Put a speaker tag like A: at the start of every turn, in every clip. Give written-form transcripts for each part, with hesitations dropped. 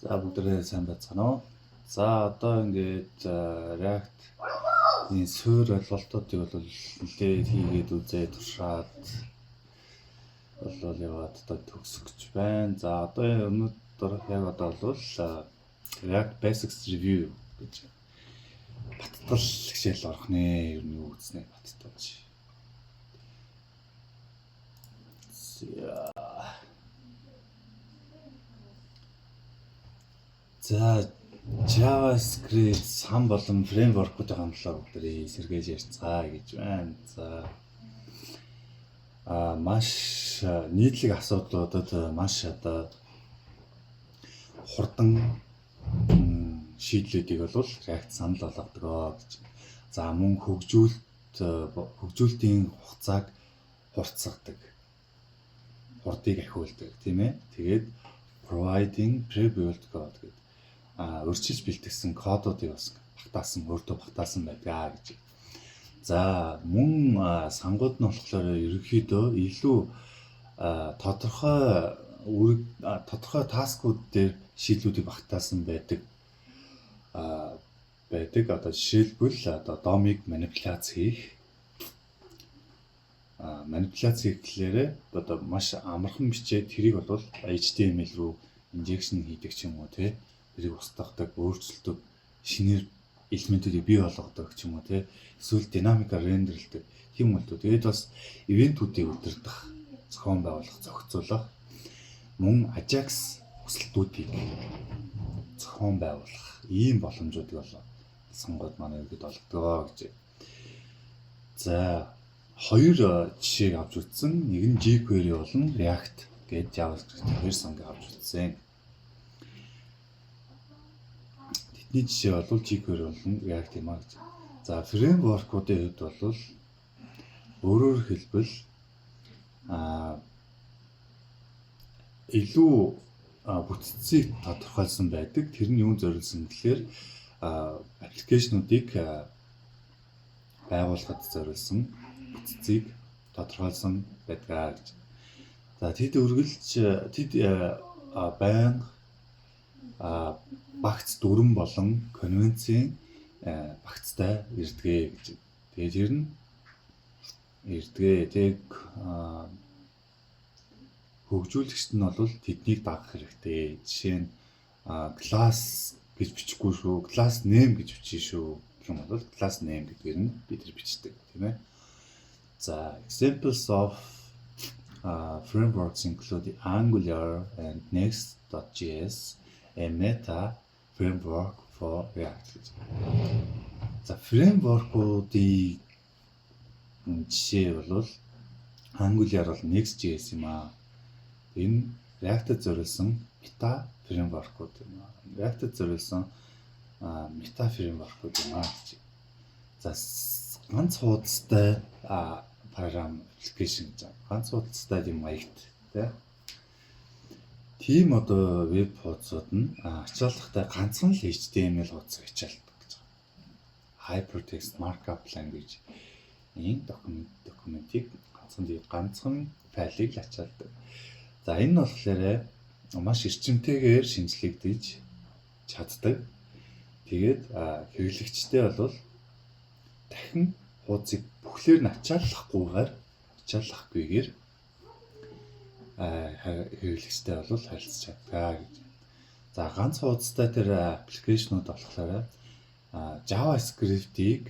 A: За бүгдээ сайн байцгаана уу? За одоо ингээд React-ийн суурь ойлголтуудыг бол нэлээд хийгээд үзээ туршаад бол яваад одоо төгсөх гэж байна. За одоо өнөөдөр яг одоо бол React Basics Review гэж баттал хичээл орох нэ. Ер нь юу үзнэ батталж. За JavaScript сан болон фреймворкуудын хамтлаг бүгдээ сэргээж ярьцгаа гэж байна. За маш нийтлэг асуудлуудад маш одоо хурдан шийдлүүдийг бол React санал болгодог гэж. За мөн хөгжүүлэлтийн хугацааг хурцсагдаг. Хурдыг ахиулдаг, тийм ээ. Тэгээд providing pre-built code гэдэг урьдчилж бэлтгэсэн кодуудыг бас өөртөө багтаасан байдаг гэж. За мөн сангууд нь болохоор ерөнхийдөө илүү тодорхой таскууд дээр шийдлүүдийг багтаасан байдаг. Одоо жишээлбэл одоо домыг манипуляц хийх. Манипуляц хийхлээр одоо маш амархан бичээд тэрийг бол HTML руу инжекшн хийдэг ч юм уу тий. Тэрийг устгахдаг, өөрчлөлтөд шинээр элементүүдийг бий болгодог ч юм уу тий. Эсвэл динамикаар рендерлдэг тийм үү. Тэгээд бас ивентүүдийг удирдах, зохион байгуулах, зохицуулах, мөн Ajax хүсэлтүүдийг зохион байгуулах ийм боломжуудыг бол сангууд манай ихэд олгодог гэж. За хоёр жишээг авч үзсэн. Нэг нь jQuery болон React гэж JavaScript хоёр сангийг авч үзсэн. Тэдний жишээ бол jQuery болон React юм аа гэж. За фреймворкуудын хувьд бол өөрөөр хэлбэл илүү бүтцийг тодорхойлсон байдаг. Тэр нь юунд зориулсан гэхээр аппликейшнуудыг байгуулахад зориулсан бүтцийг тодорхойлсон байдаг гэж. За тэд байнга багц дүрэн болон конвенцийн багцтай ирдгээ гэж. Тэгээд ер нь ирдгээ хөгжүүлэгчд нь бол тэднийг дагах хэрэгтэй. Жишээ нь class гэж бичихгүй шүү, class name гэж бичиж шүү гэх юм бол class name гэдгээр нь бид нар бичдэг, тийм ээ. За examples of frameworks include Angular and Next.js, a meta framework for React. За framework-уудын жишээ бол Angular бол Next.js юм аа. Энэ React-д зориулсан meta framework-ууд юм аа. React-д зориулсан meta framework-ууд юм аа гэж. За ганц хуудастай програм application гэж. Ганц хуудастай юм маягт тий. Тим одоо веб хуудсууд нь ачааллахтай ганцхан л HTML хуудсыг ачаалдаг гэж. Hypertext Markup Language энэ документийг ганцхан файлыг л ачаалдаг. За энэ нь болохоор маш эрчимтэйгээр шинжлэгдэж чаддаг. Тэгээд хэрэглэгчтэй бол дахин хуудсыг бүхлээр нь ачааллахгүйгээр хэрэглэгчтэй бол харилцаж чаддаг гэж. За ганц хуудастай тэр аппликейшнууд болохоор JavaScript-ийг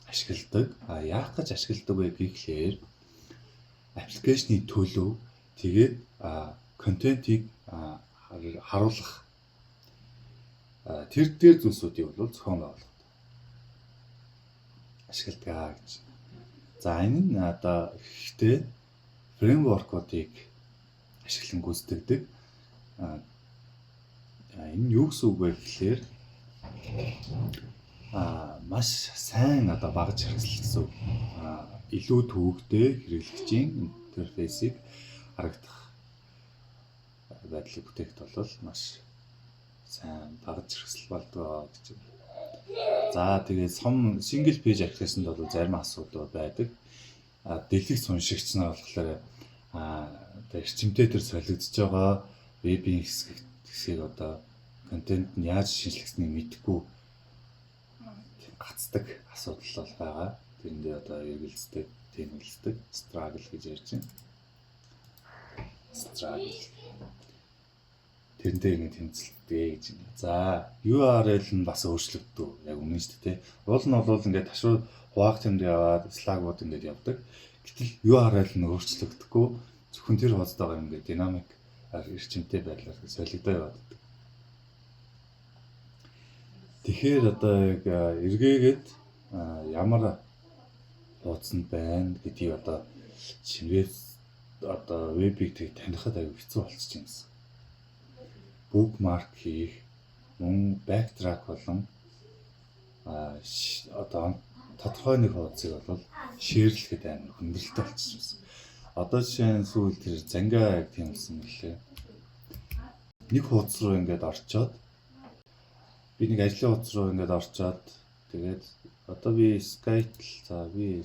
A: ашигладаг. Яах гэж ашигладаг вэ гэхлээр аппликейшны төлөв тэгээд контентийг харуулах тэр дээр зүйлсүүдийг бол зохион байгуулах ашигладаг гэж. За энэ нь одоо ихтэй фреймворкуудыг ашиглан гүйцэтгэдэг. Энэ юу гэсэн үг вэ гэхээр маш сайн одоо багж хэрэгсэлсэн илүү төвөгтэй хэрэглэгчийн интерфейсийг харагдах байдлыг бүтээгт бол маш сайн багж хэрэгсэл болдог гэж. За тэгээд single page application-д бол зарим асуудал байдаг. Дэлгэх уншигч нар болохоор эрчимтэй төр солигдож байгаа вебийн хэсгийг одоо контент нь яаж шинжлэхснийг мэдэхгүй гацдаг асуудал бол байгаа. Тэрэндээ одоо эргэлздэг, тэмүүлдэг, struggle гэж ярьж байна. Struggle. Тэрнтэй ингэ тэмцэлтэй гэж байна. За, URL нь бас өөрчлөгддөг. Яг үнэн шүү дээ. Уул нь бол ингээд ташуу хуваах тэмдэг яваад слайгууд ингээд явдаг. Гэтэл URL нь өөрчлөгдөхгүй зөвхөн тэр хуудастайгаа ингээд динамик эрчимтэй байдлаар солигдоо яваад байдаг. Тэгэхээр одоо яг эргээгээд ямар хуудсанд байна гэдгийг одоо шинээр одоо вебийг танихад аюу хэцүү болчихж байна гэсэн. Bookmark хийх, мөн backtrack болон одоо тодорхой нэг хуудсыг бол шеэрлэхэд амар хүндрэлтэй болчихсон. Одоо жишээ нь сүүл тэр зангаа яг тийм болсон мөлий. Нэг хуудас руу ингээд орчоод би нэг ажлын хуудас руу ингээд орчоод тэгээд одоо би Skype за би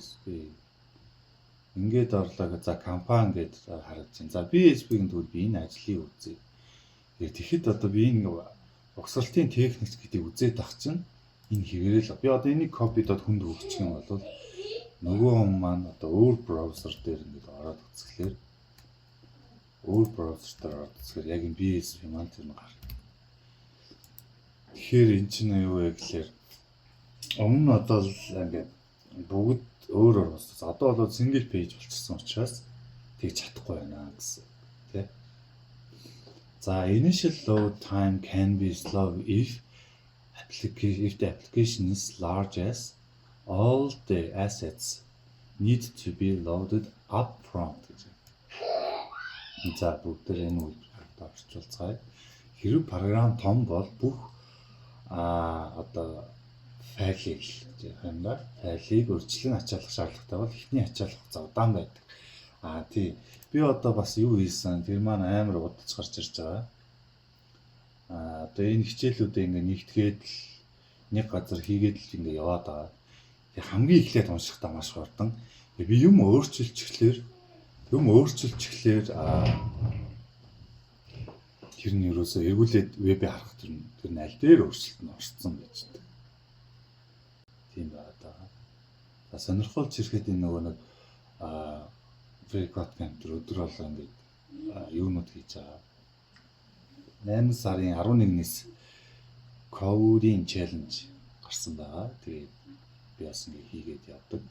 A: ингээд орлоо за компани гээд харагдаж байна. За BSB-ийн төвд би энэ ажлыг үзье. Тэгэхэд одоо би энэ угсралтын техникч гэдгийг үзээд ах чинь энэ хэрэгэл би одоо энийг копидод хүнд өгчих юм бол нөгөө хүн маань одоо өөр браузер дээр ингээд ороод үзэхлээр өөр браузер дээр ороод үзэхээр яг энэ BSB маань тэр нь гарна. Тэгэхээр эн чинь юу вэ гэхээр өмнө одоо л ингээд бүгд өөрөөр бас одоо бол single page болчихсон учраас тэгж чадахгүй байна гэсэн тий. За initial load time can be slow if the application is large as all the assets need to be loaded up front гэж. За бүгдээр энэ үйлдэлд орчуулцгаая. Хэрэг програм том бол бүх одоо файлыг юм да. Файлыг өөрчлөн ачаалах шаардлагатай бол эхний ачаалах хугацаа удаан байдаг. Тий. Би одоо бас юу хийсэн? Тэр маань амар удаж гарч ирж байгаа. Одоо энэ хичээлүүдээ ингээ нэгтгээд л нэг газар хийгээд л ингээ яваад байгаа. Тэг хамгийн эхлээд уншихтаа маш хурдан. Би юм өөрчилчихлээр тэр нь ерөөсөө эргүүлээд вебээ харах тэр нь аль дээр өөрчлөлт нь орцсон байж таа. Тийм байна. За сонирхолтой чирхэд энэ нөгөө нэг Breakout Camp өдөр болоо ингээд юунууд хийж байгаа. 8 сарын 11-ээс coding challenge гарсан байгаа. Тэгээд би бас ингээд хийгээд явдаг.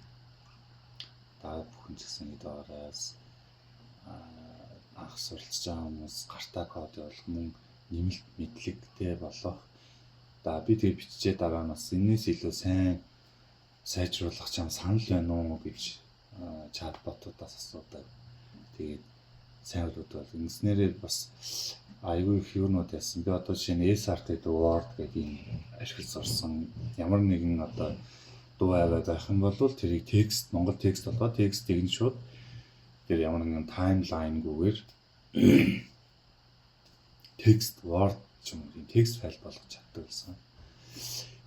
A: Та бүхэн ч гэсэн эдгээрээс анх суралцж байгаа хүмүүс гартаа код явуулах мөн нэмэлт мэдлэгтэй болох. Би тэгээ биччихээ дараа нь бас энэс илүү сайн сайжруулах ч юм санал байна уу гэж чатботуудаас асуудаг. Тэгээд сайн бол ингэснээрээ бас айгүй их юмнууд яасан. Би одоо жишээ нь SRT Word гэдэг ашиглаж сурсан. Ямар нэгэн одоо дуу аваад байх юм бол тэрийг текст, монгол текст болгоо текстийг нь шууд тэр ямар нэгэн таймлайнгүйгээр текст Word ч юм уу текст файл болгож чаддаг гэсэн.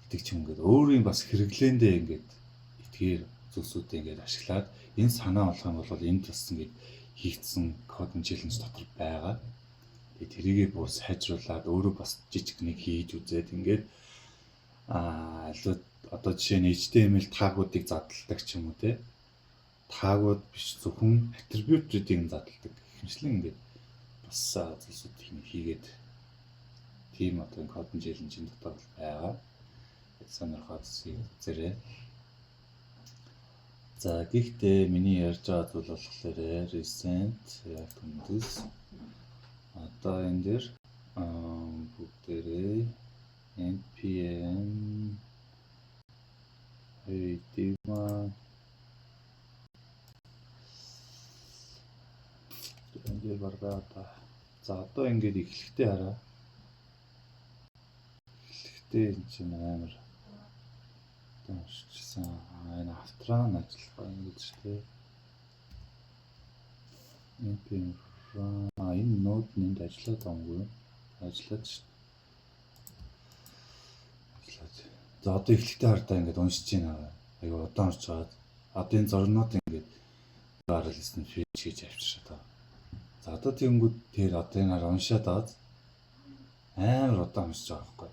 A: Гэдэг ч юм ингээд өөрийн бас хэрэглээндээ ингээд эдгээр зүйлсүүдээ ингээд ашиглаад энэ санаа болох юм бол энэ тус ингээд хийгдсэн кодын челленж дотор байгаа. Тэгээд тэрийгээ бүр сайжруулад өөрөө бас жижиг нэг хийж үзээд ингээд одоо жишээ нь HTML тагуудыг задалдаг ч юм уу те. Тагууд биш зөвхөн атрибутуудыг задалдаг. Хэмжлэн ингээд бас зүйлсүүдийг хийгээд тийм одоо кодын челленжийн дотор байгаа. Сонирхоод зэрэг. За гэхдээ миний ярьж байгаа зүйл болохоор recent яг хүндс одоо энэ дээр бүгдээрээ npm Эдима энэ баргаата. За одоо ингээд эхлэхдээ хараа. Эхлэхдээ энэ чинь амар томшчихсан. Энэ автран ажиллах юм гэж тий. npm энэ нод нэнд ажиллаад байгаа юм. Ажиллаад шүү. За одоо эхлэлтэй хардаа ингээд уншиж байна. Аюу удаан уншиж байгаа. Одоо энэ зорнууд ингээд URL-ээс нь фич хийж авчирчаа. За одоо тэгэнгүүт тэр одоо энэ уншаад аваад амар удаан уншиж байгаа байхгүй.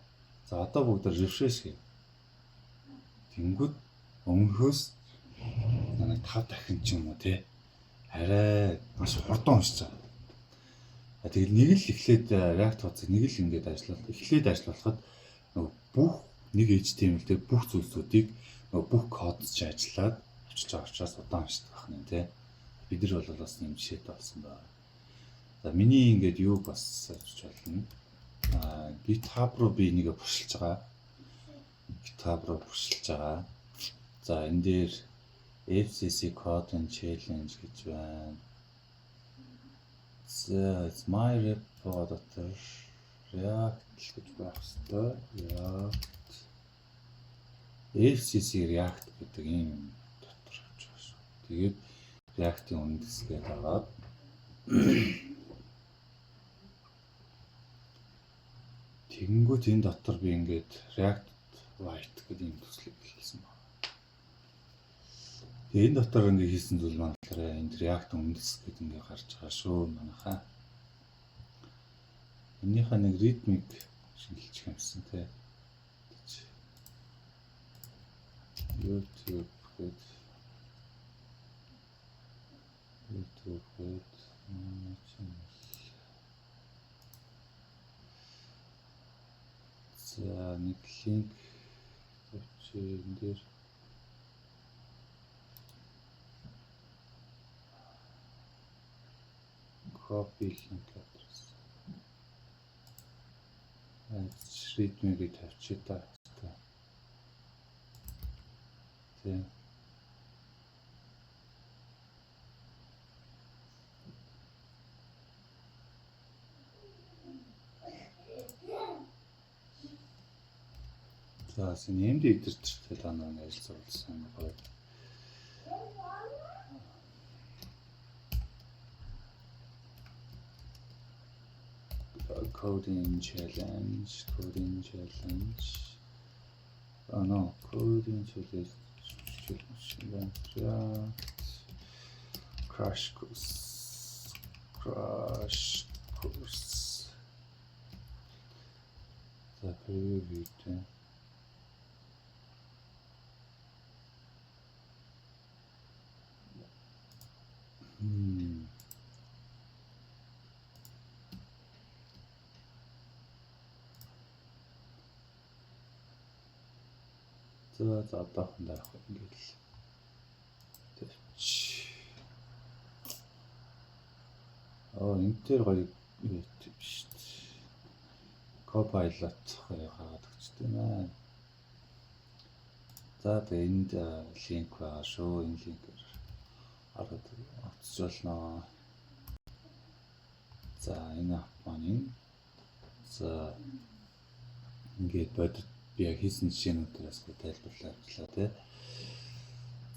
A: За одоо бүгд refresh гээ. Тэнгүүд өмнөхөөс нэг 5 дахин ч юм уу те арай маш хурдан уншиж байгаа. Тэгэл нэг л эхлээд React хуудсыг нэг л ингэж ажиллуулахад нөгөө бүх нэг HTML дээр бүх зүйлсүүдийг нөгөө бүх кодч ажиллаад авчиж байгаа учраас удаан уншдаг байна те. Бид нар бол бас юм жишээд болсон байна. За миний ингээд юу бас авчиж болно. GitHub руу би нэгэ пушилж байгаа. За энэ дээр FCC Coding Challenge гэж байна. За my repo дотор React гэж байх хэвээр. FCC React гэдэг юм дотор авч байгаа шүү. Тэгээд React-ийн үндэслэгээ аваад тэгэнгүүт энэ дотор би ингээд React Lite гэдэг юм төслийг хэлсэн байна. Тэгээ энэ дотор ингээд хийсэн зүйл маань болохоор энэ React үндэслэгэд ингээд гарч байгаа шүү манайхаа. Энийхээ нэг ритмик шинжилж юмсан те. YouTube гээд за нэг линк тавьчих энэ дээр copy link address ритмийг тавьчих та. Тэ. За нэмд идэрчтэй та нар ажилласан гоё. Coding challenge. Coding challenge. Crash course. За preview. За одоохон дарах ингээд л. Энэ дээр гоё юм шүү дээ. Copilot гоё гараад өгчтэй байна. За тэгээ энд линк байгаа шүү. Энэ линкээр хараад оцож болно. За энэ ап маань за ингээд бодит би яг хийсэн жишээнүүдээс тайлбарлаа тий.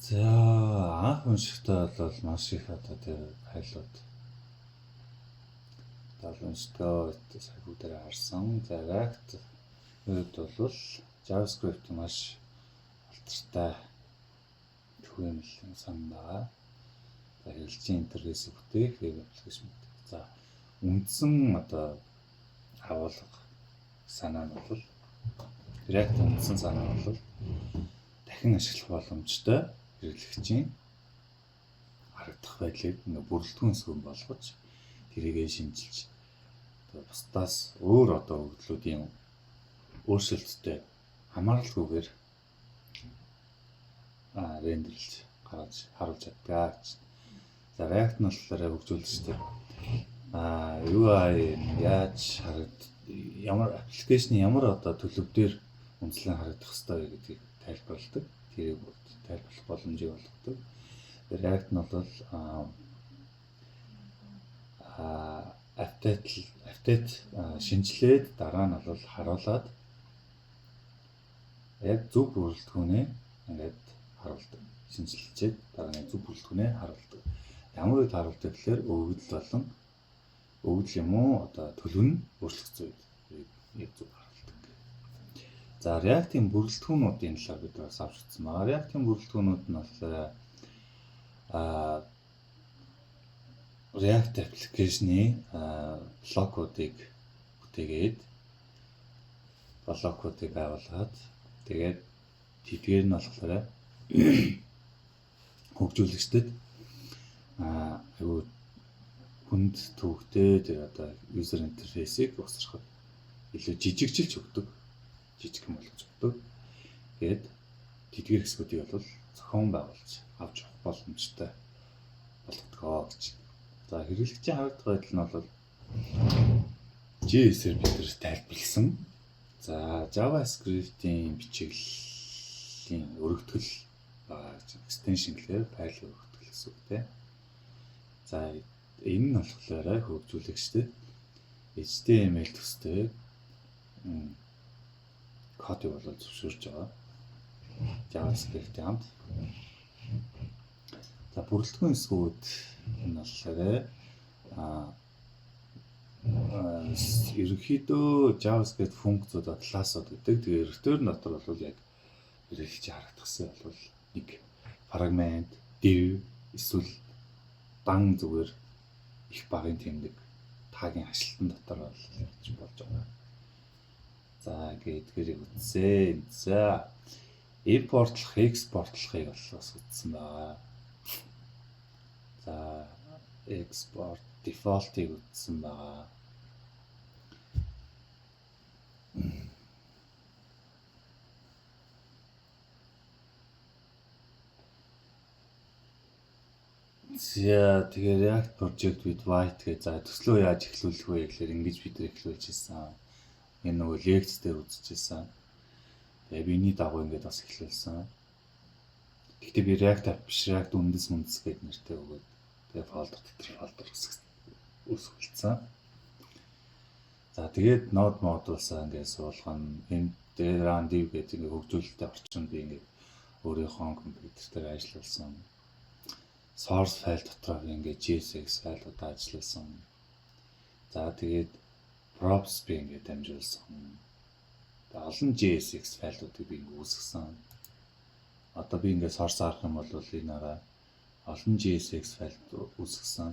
A: За анх уншихтаа бол маш их одоо тэр файлууд уншдаг сайхуудаар харсан. За React үед бол JavaScript маш алдартай төвөмөл санаа. За хэлжийн интерфейс бүтээх веб аппликейшн. За үндсэн одоо агуулга санаа нь бол React үндсэн санаа нь бол дахин ашиглах боломжтой хэрэглэгчийн харагдах байдлыг бүрэлдэхүүн сүм болгож тэрийгэ шинжилж бусдаас өөр одоо өгдлүүдийн өөрчлөлттэй хамааралгүйгээр рендерлж гаргаж харуулж чаддаг. За React нь болохоор хөгжүүлэгчтэй UI яаж ямар аппликейшны ямар одоо төлөв дээр үнэлэн харагдах ёстой гэдгийг тайлбарладаг. Тэрийг тайлбарлах боломжийг олгодог. React нь бол апдейт шинжилээд дараа нь бол харуулад яг зөв бүрэлдэхүүнээ ингээд харуулдаг. Шинжилчээд дараа нь зөв бүрэлдэхүүнээ харуулдаг. Ямар үед харуулдаг гэхээр өгдөл юм уу одоо төлөв нь өөрчлөгдсөн үед зөв харуулдаг. За React-ийн бүрэлдэхүүнүүдийн талаар бид бас авч үзсэн байна. React-ийн бүрэлдэхүүнүүд нь бол React аппликейшны блокуудыг бүтээгээд блокуудыг байгуулад тэгээд тэдгээр нь болохоор хөгжүүлэгчдэд аюу хүнд төвөгтэй тэр одоо user interface-ийг усрахад илүү жижигжилж өгдөг. Жижиг юм болгож өгдөг. Тэгээд тэдгээр хэсгүүдийг бол зохион байгуулж авч явах боломжтой болгодог гэж. За хэрэглэгчийн харагдах байдал нь бол JS-ээр бид нэр тайлбарласан. За JavaScript-ийн бичиглэлийн өргөтгөл extension гэхээр файл өргөтгөл гэсэн үг тийм. За энэ нь болохоор хөгжүүлэгчдэд HTML төстэй кодыг бол зөвшөөрж байгаа. JavaScript-ийн хамт. За бүрэлдэхүүн хэсгүүд нь болохоор ерөнхийдөө JavaScript функцүүд классууд гэдэг. Тэгээ return дотор бол яг хэрэглэж харагдахсан бол нэг фрагмент, div эсвэл дан зүгээр их багын тэмдэг тагийн ашлтан дотор бол болж байгаа. За гэдгээрийг үзье. За импортлох, экспортлохыг бол бас үзсэн байгаа. За export default-ыг үзсэн байгаа. За тэгээ React project with white гэж за төслөө яаж эхлүүлэх вэ гэхээр ингэж бид нар эхлүүлж ирсэн. Энэ нөгөө лекц дээр үзчихсэн. Тэгээ биний дагуу ингэж бас эхлүүлсэн. Гэхдээ би React app биш React үндэс гэдэг нэртэй өгөөд тэгээ folder дотор folder үүсгэлцсэн. За тэгээд node модулсаа ингээд суулгана. Энэ дээр run div гэдэг ингээд хөгжүүлэлттэй орчинд би ингээд өөрийнхөө компьютер дээр ажиллуулсан. Source file дотор ингээд JSX файлуудаа ажиллуулсан. За тэгээд props би ингээд дамжуулсан. Тэгээд олон JSX файлуудыг би ингээд үүсгэсэн. Одоо би ингээд source арах юм бол энийгээ олон JSX файл үүсгэсэн.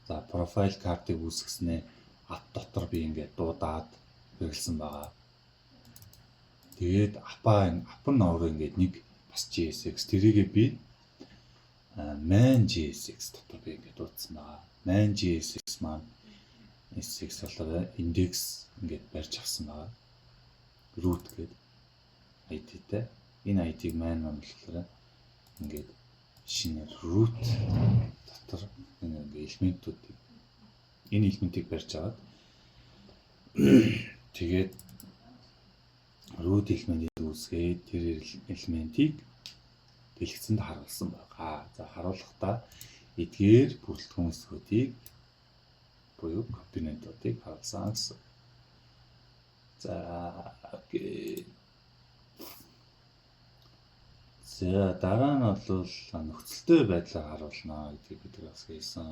A: За profile card-ыг үүсгэснээр app дотор би ингээд дуудаад хэрэглэсэн байгаа. Тэгээд app нь өөрөө ингээд нэг бас JSX тэрийгээ би main.jsx дотор би ингээд дуудсан байгаа. Main.jsx маань SX болохоор index ингээд барьж авсан байгаа. Root гэдэг ID-тэй. Энэ ID-г main маань болохоор ингээд шинэ root дотор ингээд элементүүдийг энэ элементийг барьж аваад тэгээд root элементийг үүсгээд тэр элементийг дэлгэцэнд харуулсан байгаа. За харуулахдаа эдгээр бүрэлдэхүүн хэсгүүдийг буюу компонентуудыг харуулсан гэсэн. За дараа нь бол нөхцөлтэй байдлаар харуулна гэдгийг бид бас хэлсэн.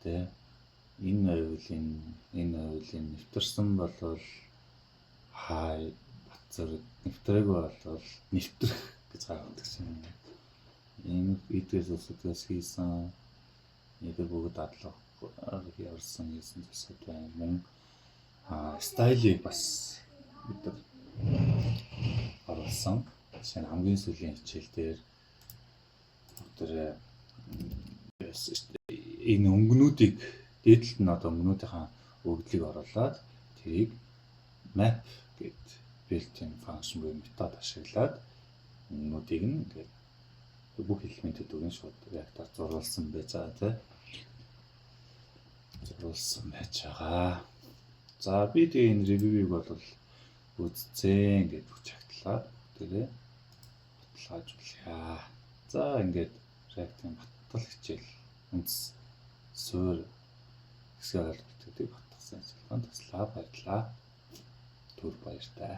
A: Тэ энэ ойлын нэвтэрсэн бол хай бацраг нэвтрэг бол нэвтрэх гэж гаргадаг юм. Энэ эдгээс усудаас хийсэн. Эдгээр бүгд дадлах явуулсан гэсэн зүйлсүүд байна. Мөн стайлыг бас бид оруулсан. Жишээ нь хамгийн сүүлийн хичээл дээр энэ өнгөнүүдийг дээдлэлт нь одоо өнгөнүүдийн өгдлийг оруулаад тэрийг map гэд built-in function буюу метод ашиглаад өнгөнүүдийг нь ингээд бүх элементүүдийг шууд React-аар зурулсан байж байгаа тийм. Зурулсан байж байгаа. За би тэгээ энэ review-ийг бол үзцэн гэж хүчагтлаад тэгээ баталгаажуулъя. За ингээд React-ийн батал хичээл үндэс суурь хэсэг ойлголтуудыг батгасан ажиллагаанд туслаа баярлалаа. Түр баяртай.